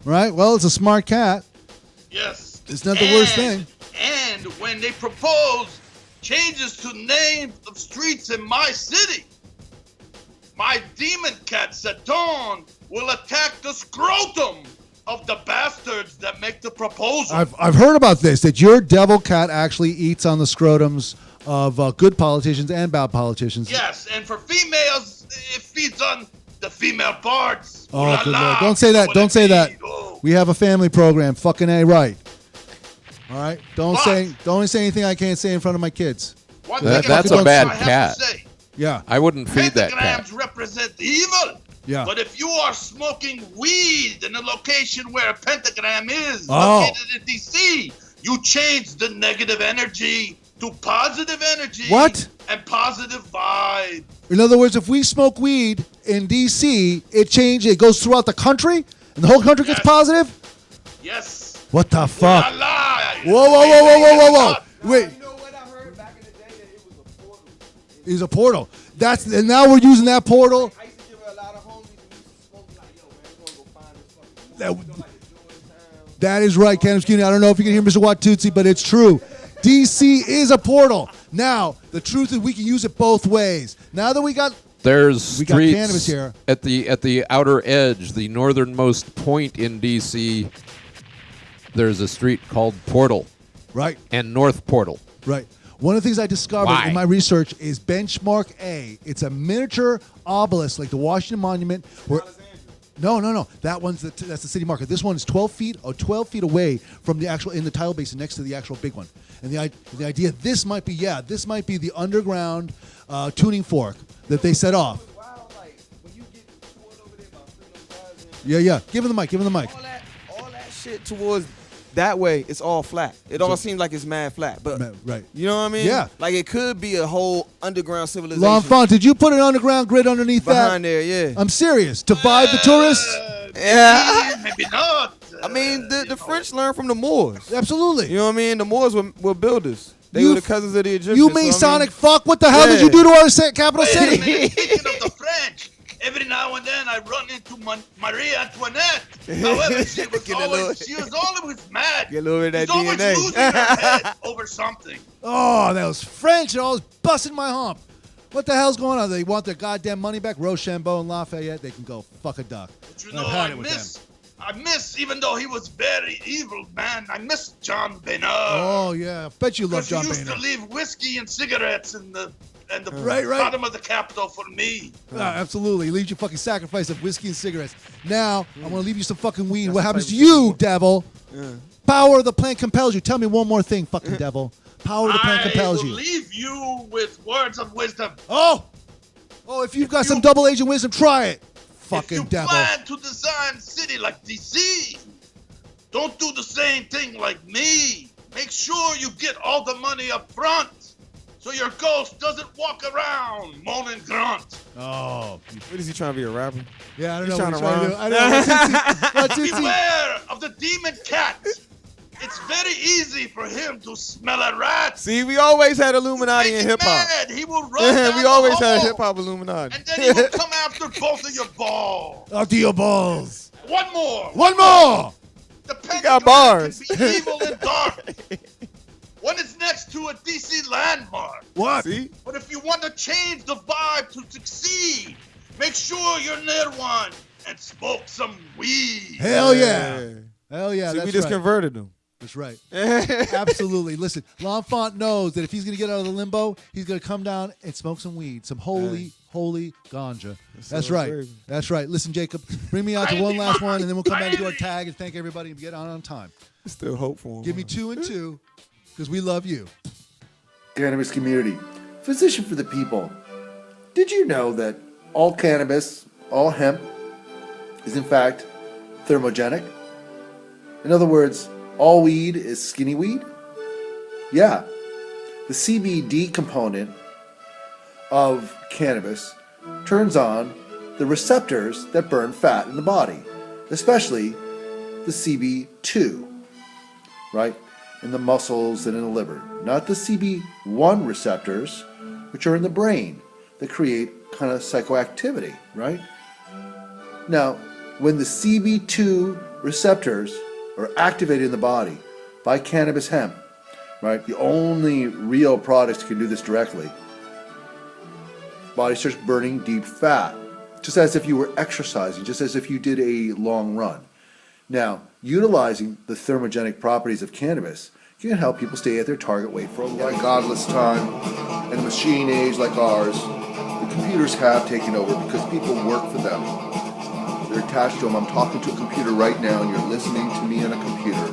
Right? Well, it's a smart cat. Yes. It's not the worst thing. And when they propose changes to names of streets in my city, my demon cat Satan will attack the scrotum of the bastards that make the proposal. I've heard about this, that your devil cat actually eats on the scrotums of good politicians and bad politicians. Yes, and for females, it feeds on the female parts. Oh, Ooh la good la. Lord. Don't say that. Don't say that. Oh. We have a family program. Fucking A right. All right? Don't What? say anything I can't say in front of my kids. One That- thing that's I a bad have to cat. say, Yeah. I wouldn't feed that cat. pentagrams represent evil. Yeah. But if you are smoking weed in a location where a pentagram is Oh. located in DC, you change the negative energy to positive energy. What? And positive vibe. In other words, if we smoke weed in D.C., it goes throughout the country, and the whole country gets Yes. positive? Yes. What the La fuck? la. Whoa. Wait, You know what I heard back in the day, that it was a portal. he's a portal. And now we're using that portal. I used to give her a lot of homies and we used to smoke like, yo, man, we're gonna go find this fucking That- portal. Like the Georgetown. That is right, Cannabis Community. I don't know if you can hear Mr. Watutsi, but it's true. D.C. is a portal. Now, the truth is we can use it both ways. Now that we got There's We got streets cannabis here. at the outer edge, the northernmost point in DC. There's a street called Portal right, and North Portal. right. One of the things I discovered Why? in my research is Benchmark A. It's a miniature obelisk like the Washington Monument. Where, no. That's the city marker. This one is 12 feet feet away from the actual in the tile basin next to the actual big one. And the idea this might be the underground tuning fork that they set off. Wow, like, when you get toward over there by Freedom Plaza and Yeah. Give him the mic. all that shit towards that way, it's all flat. It all seems like it's mad flat. But Right. you know what I mean? Yeah. Like it could be a whole underground civilization L'Enfant, did you put an underground grid underneath behind that? there, yeah. I'm serious. To vibe the tourists? Yeah. Maybe not. I mean, the French learned from the Moors. Absolutely. You know what I mean? The Moors were builders. They You were the cousins of the Egyptians. You so I mean- Masonic fuck. What the hell did you do to our capital Wait a city? minute, speaking of the French, every now and then I run into Marie Antoinette. However, she was Get a little- always mad. Get a little bit of that She's always DNA. losing her head over something. Oh, that was French. They're always busting my hump. What the hell's going on? They want their goddamn money back? Rochambeau and Lafayette, they can go fuck a duck. But you I've know, had I it with miss, even though he was very evil, man, I miss John Boehner. Oh, yeah. Bet you love Because he John used Boehner. to leave whiskey and cigarettes in the Right. bottom of the Capitol for me. Absolutely. Leave your fucking sacrifice of whiskey and cigarettes. Now, I'm going to leave you some fucking weed. That's What the happens to type of you, shit. devil? Power of the plant compels you. Tell me one more thing, fucking devil. Power of the plant I compels will you. leave you with words of wisdom. Oh, if you've got some double agent wisdom, try it. Fucking if you devil. plan to design city like DC, don't do the same thing like me. Make sure you get all the money up front, so your ghost doesn't walk around moan and grunt. Oh, What is he trying to be, a rapper? yeah, I don't He's know what he's trying trying to to do. I don't know. What Tootsie- Beware of the demon cat. it's very easy for him to smell a rat. See, we always had Illuminati Make in him hip hop. mad. He will run down We the always had hall, hip hop Illuminati. and then he will come after both of your balls. After your balls. One more. One more. The got pentagram bars. can be evil and dark when it's next to a DC landmark. What? See? But if you want to change the vibe to succeed, make sure you're near one and smoke some weed. Hell yeah. Hell yeah. See, That's we just right. converted them. That's right. Absolutely. Listen, L'Enfant knows that if he's going to get out of the limbo, he's going to come down and smoke some weed, some holy ganja. That's right. crazy. That's right. Listen, Jacob, bring me out to one last one, and then we'll come back and do our tag and thank everybody and get on time. Still hope for him. Give me 2 and 2 because we love you. Cannabis community, physician for the people. Did you know that all cannabis, all hemp, is in fact thermogenic? In other words, all weed is skinny weed? Yeah. The CBD component of cannabis turns on the receptors that burn fat in the body, especially the CB2, right? In the muscles and in the liver. Not the CB1 receptors, which are in the brain, that create kind of psychoactivity, right? Now, when the CB2 receptors are activated in the body by cannabis hemp, right? The only real products that can do this directly. Body starts burning deep fat, just as if you were exercising, just as if you did a long run. Now, utilizing the thermogenic properties of cannabis can help people stay at their target weight for a long godless time. In a machine age like ours, the computers have taken over because people work for them. They're attached to them. I'm talking to a computer right now, and you're listening to me on a computer.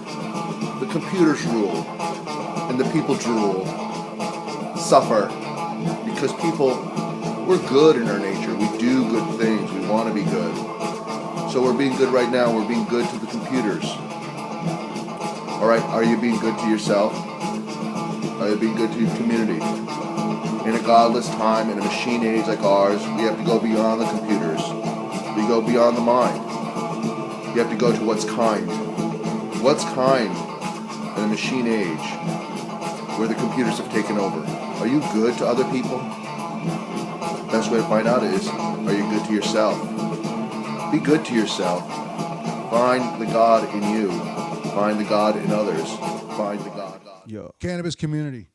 The computers rule, and the people drool, suffer, because people, we're good in our nature. We do good things. We want to be good. So we're being good right now. We're being good to the computers. All right, are you being good to yourself? Are you being good to your community? In a godless time, in a machine age like ours, we have to go beyond the computers. We go beyond the mind. You have to go to what's kind. What's kind in a machine age where the computers have taken over? Are you good to other people? Best way to find out is, are you good to yourself? Be good to yourself. Find the God in you. Find the God in others. Find the God. Yo. Cannabis community.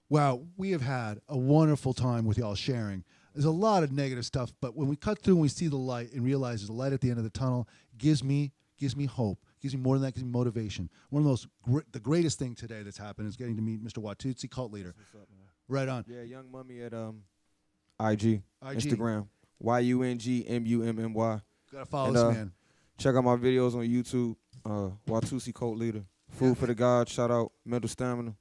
Wow, we have had a wonderful time with y'all sharing. There's a lot of negative stuff, but when we cut through and we see the light and realize there's a light at the end of the tunnel, gives me hope. Gives me more than that, gives me motivation. One of the greatest thing today that's happened is getting to meet Mr. Watutsi, cult leader. What's up, man? Right on. Yeah, Young Mummy at IG, Instagram, YUNGMUMMY. Gotta follow And, this man. Check out my videos on YouTube. Watusi Cult Leader. Food for the Gods. Shout out Mental Stamina.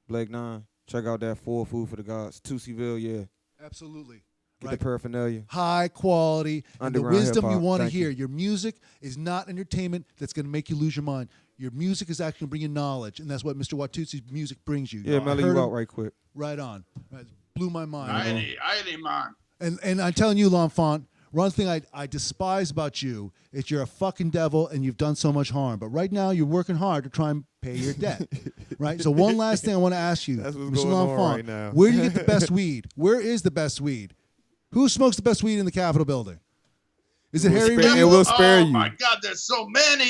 Blake 9. Check out that Food for the Gods. Tussiville, yeah. Absolutely. Get the paraphernalia. High quality. And the Underground wisdom you hip-hop. want to Thank you. hear. Your music is not entertainment that's going to make you lose your mind. Your music is actually going to bring you knowledge, and that's what Mr. Watutsi's music brings you. Yeah, I mellow heard you him out right quick. right on. Right. Blew my mind. Aye, man. And I'm telling you, L'Enfant, one thing I despise about you is you're a fucking devil and you've done so much harm. But right now you're working hard to try and pay your debt. Right? So one last thing I want to ask you, That's what's Mr. going on L'Enfant, right now. where do you get the best weed? Where is the best weed? Who smokes the best weed in the Capitol building? Is it We'll Harry spare- Reid? it will spare Oh you. my God, there's so many.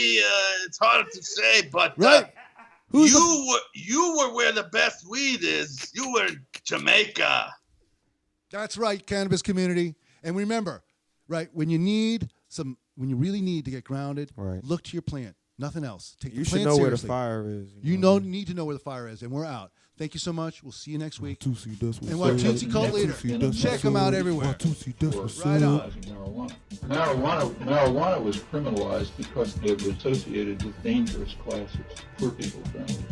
It's hard to say, but Right? Who's you were where the best weed is. You were in Jamaica. That's right, cannabis community. And remember, right, when you really need to get grounded, Right. look to your plant. Nothing else. Take You the should plant know where the seriously. fire is. You need to know where the fire is, and we're out. Thank you so much. We'll see you next week. And Watusi Cult Leader. Check them out everywhere. For Right on. legalizing marijuana was criminalized because it was associated with dangerous classes, poor people.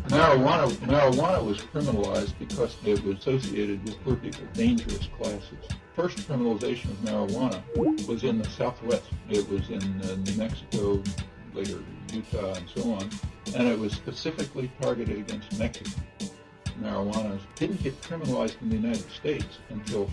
Marijuana was criminalized because it was associated with poor people, dangerous classes. First criminalization of marijuana was in the Southwest. It was in New Mexico, later Utah, and so on, and it was specifically targeted against Mexico. Marijuana didn't get criminalized in the United States until